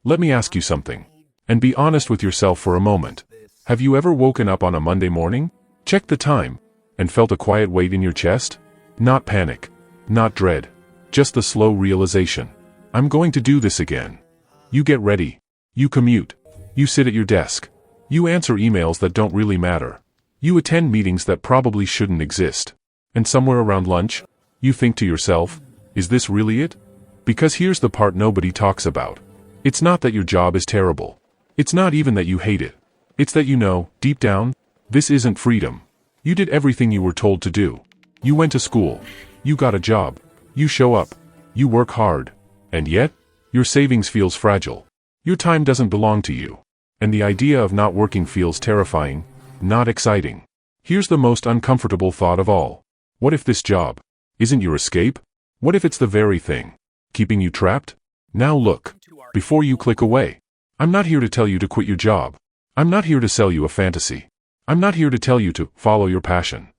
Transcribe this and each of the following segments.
Let me ask you something. And be honest with yourself for a moment. Have you ever woken up on a Monday morning, checked the time, and felt a quiet weight in your chest? Not panic, not dread, just the slow realization. I'm going to do this again. You get ready. You commute. You sit at your desk. You answer emails that don't really matter. You attend meetings that probably shouldn't exist. And somewhere around lunch, you think to yourself, is this really it? Because here's the part nobody talks about. It's not that your job is terrible. It's not even that you hate it. It's that you know, deep down, this isn't freedom. You did everything you were told to do. You went to school. You got a job. You show up. You work hard. And yet, your savings feels fragile. Your time doesn't belong to you. And the idea of not working feels terrifying, not exciting. Here's the most uncomfortable thought of all. What if this job isn't your escape? What if it's the very thing keeping you trapped? Now look, before you click away, I'm not here to tell you to quit your job. I'm not here to sell you a fantasy. I'm not here to tell you to follow your passion.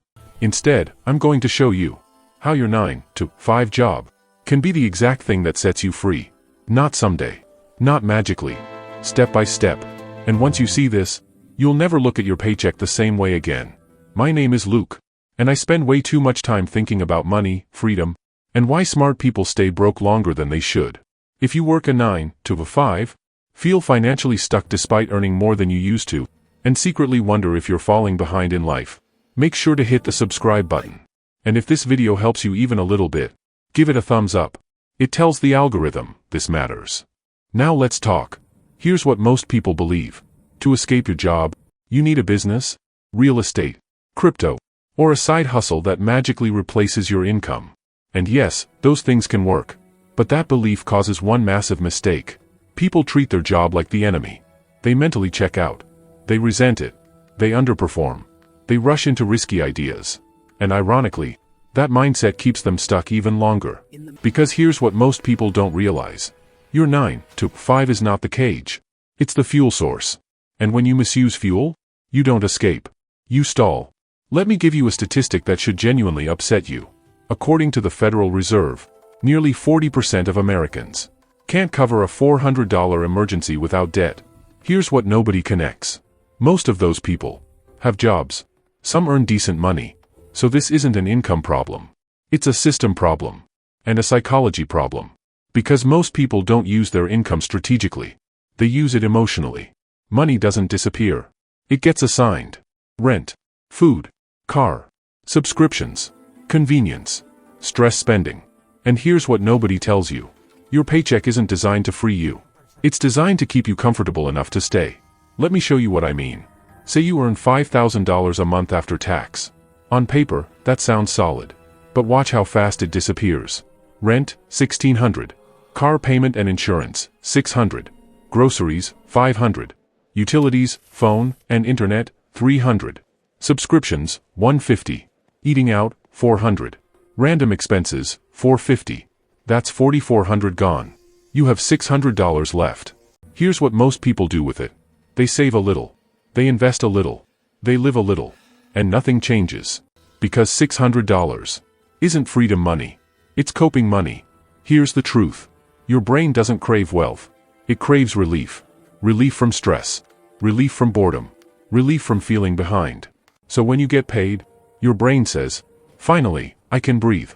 Instead, I'm going to show you how your 9 to 5 job can be the exact thing that sets you free. Not someday. Not magically. Step by step. And once you see this, you'll never look at your paycheck the same way again. My name is Luke. And I spend way too much time thinking about money, freedom, and why smart people stay broke longer than they should. If you work a 9 to 5, feel financially stuck despite earning more than you used to, and secretly wonder if you're falling behind in life, make sure to hit the subscribe button. And if this video helps you even a little bit, give it a thumbs up. It tells the algorithm this matters. Now let's talk. Here's what most people believe. To escape your job, you need a business, real estate, crypto, or a side hustle that magically replaces your income. And yes, those things can work. But that belief causes one massive mistake. People treat their job like the enemy. They mentally check out. They resent it. They underperform. They rush into risky ideas. And ironically, that mindset keeps them stuck even longer. Because here's what most people don't realize. Your 9 to 5 is not the cage. It's the fuel source. And when you misuse fuel, you don't escape. You stall. Let me give you a statistic that should genuinely upset you. According to the Federal Reserve, nearly 40% of Americans can't cover a $400 emergency without debt. Here's what nobody connects. Most of those people have jobs. Some earn decent money. So this isn't an income problem. It's a system problem. And a psychology problem. Because most people don't use their income strategically. They use it emotionally. Money doesn't disappear. It gets assigned. Rent, food, car, subscriptions, convenience, stress spending. And here's what nobody tells you. Your paycheck isn't designed to free you. It's designed to keep you comfortable enough to stay. Let me show you what I mean. Say you earn $5,000 a month after tax. On paper, that sounds solid. But watch how fast it disappears. Rent, $1,600. Car payment and insurance, $600. Groceries, $500. Utilities, phone, and internet, $300. Subscriptions, $150. Eating out, $400. Random expenses, $450. That's $4,400 gone. You have $600 left. Here's what most people do with it. They save a little. They invest a little. They live a little. And nothing changes. Because $600 isn't freedom money. It's coping money. Here's the truth. Your brain doesn't crave wealth. It craves relief. Relief from stress. Relief from boredom. Relief from feeling behind. So when you get paid, your brain says, finally, I can breathe.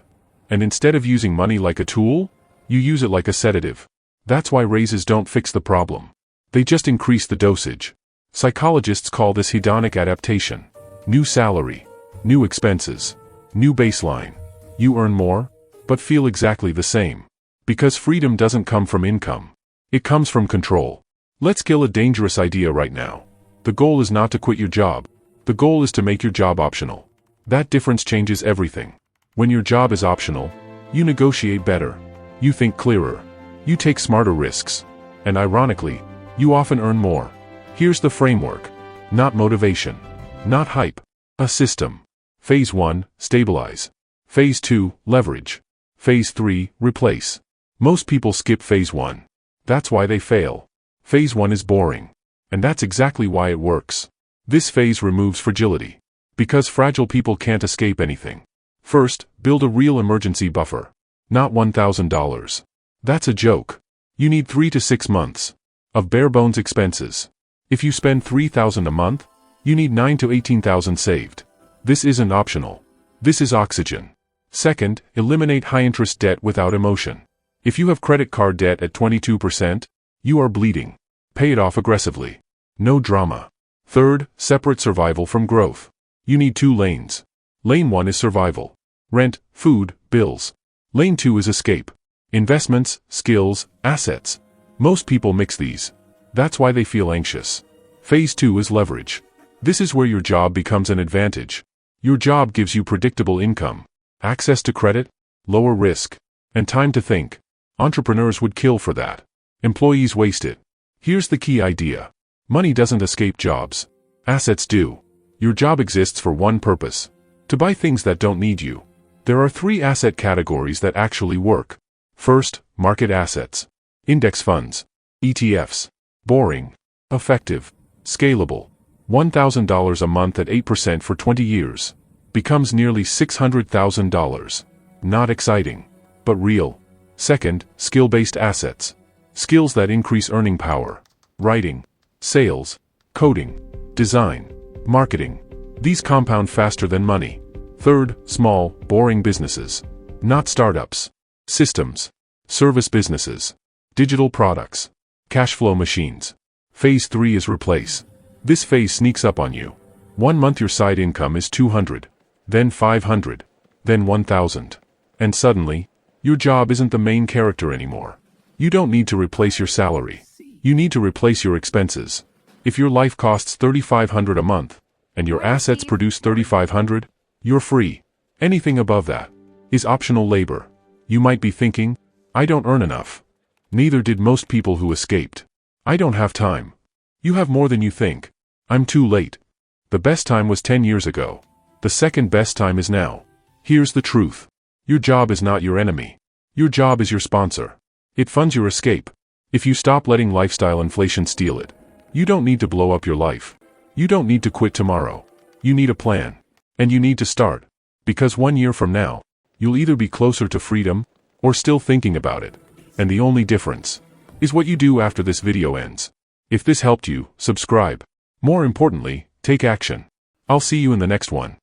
And instead of using money like a tool, you use it like a sedative. That's why raises don't fix the problem. They just increase the dosage. Psychologists call this hedonic adaptation. New salary. New expenses. New baseline. You earn more, but feel exactly the same. Because freedom doesn't come from income. It comes from control. Let's kill a dangerous idea right now. The goal is not to quit your job. The goal is to make your job optional. That difference changes everything. When your job is optional, you negotiate better. You think clearer. You take smarter risks. And ironically, you often earn more. Here's the framework. Not motivation. Not hype. A system. Phase 1, stabilize. Phase 2, leverage. Phase 3, replace. Most people skip Phase 1. That's why they fail. Phase 1 is boring. And that's exactly why it works. This phase removes fragility. Because fragile people can't escape anything. First, build a real emergency buffer. Not $1,000. That's a joke. You need 3 to 6 months. of bare-bones expenses. If you spend $3,000 a month, you need $9,000 to $18,000 saved. This isn't optional. This is oxygen. Second, eliminate high-interest debt without emotion. If you have credit card debt at 22%, you are bleeding. Pay it off aggressively. No drama. Third, separate survival from growth. You need 2 lanes. Lane 1 is survival. Rent, food, bills. Lane 2 is escape. Investments, skills, assets. Most people mix these. That's why they feel anxious. Phase 2 is leverage. This is where your job becomes an advantage. Your job gives you predictable income, access to credit, lower risk, and time to think. Entrepreneurs would kill for that. Employees waste it. Here's the key idea. Money doesn't escape jobs. Assets do. Your job exists for one purpose: to buy things that don't need you. There are 3 asset categories that actually work. First, market assets. Index funds. ETFs. Boring. Effective. Scalable. $1,000 a month at 8% for 20 years. Becomes nearly $600,000. Not exciting, but real. Second, skill-based assets. Skills that increase earning power. Writing, sales, coding, design, marketing. These compound faster than money. Third, small, boring businesses. Not startups. Systems. Service businesses. Digital products. Cash flow machines. Phase 3 is replace. This phase sneaks up on you. 1 month your side income is $200, then $500, then $1,000. And suddenly, your job isn't the main character anymore. You don't need to replace your salary. You need to replace your expenses. If your life costs $3,500 a month, and your assets produce $3,500, you're free. Anything above that is optional labor. You might be thinking, I don't earn enough. Neither did most people who escaped. I don't have time. You have more than you think. I'm too late. The best time was 10 years ago. The second best time is now. Here's the truth. Your job is not your enemy. Your job is your sponsor. It funds your escape. If you stop letting lifestyle inflation steal it, you don't need to blow up your life. You don't need to quit tomorrow. You need a plan. And you need to start. Because 1 year from now, you'll either be closer to freedom, or still thinking about it. And the only difference is what you do after this video ends. If this helped you, subscribe. More importantly, take action. I'll see you in the next one.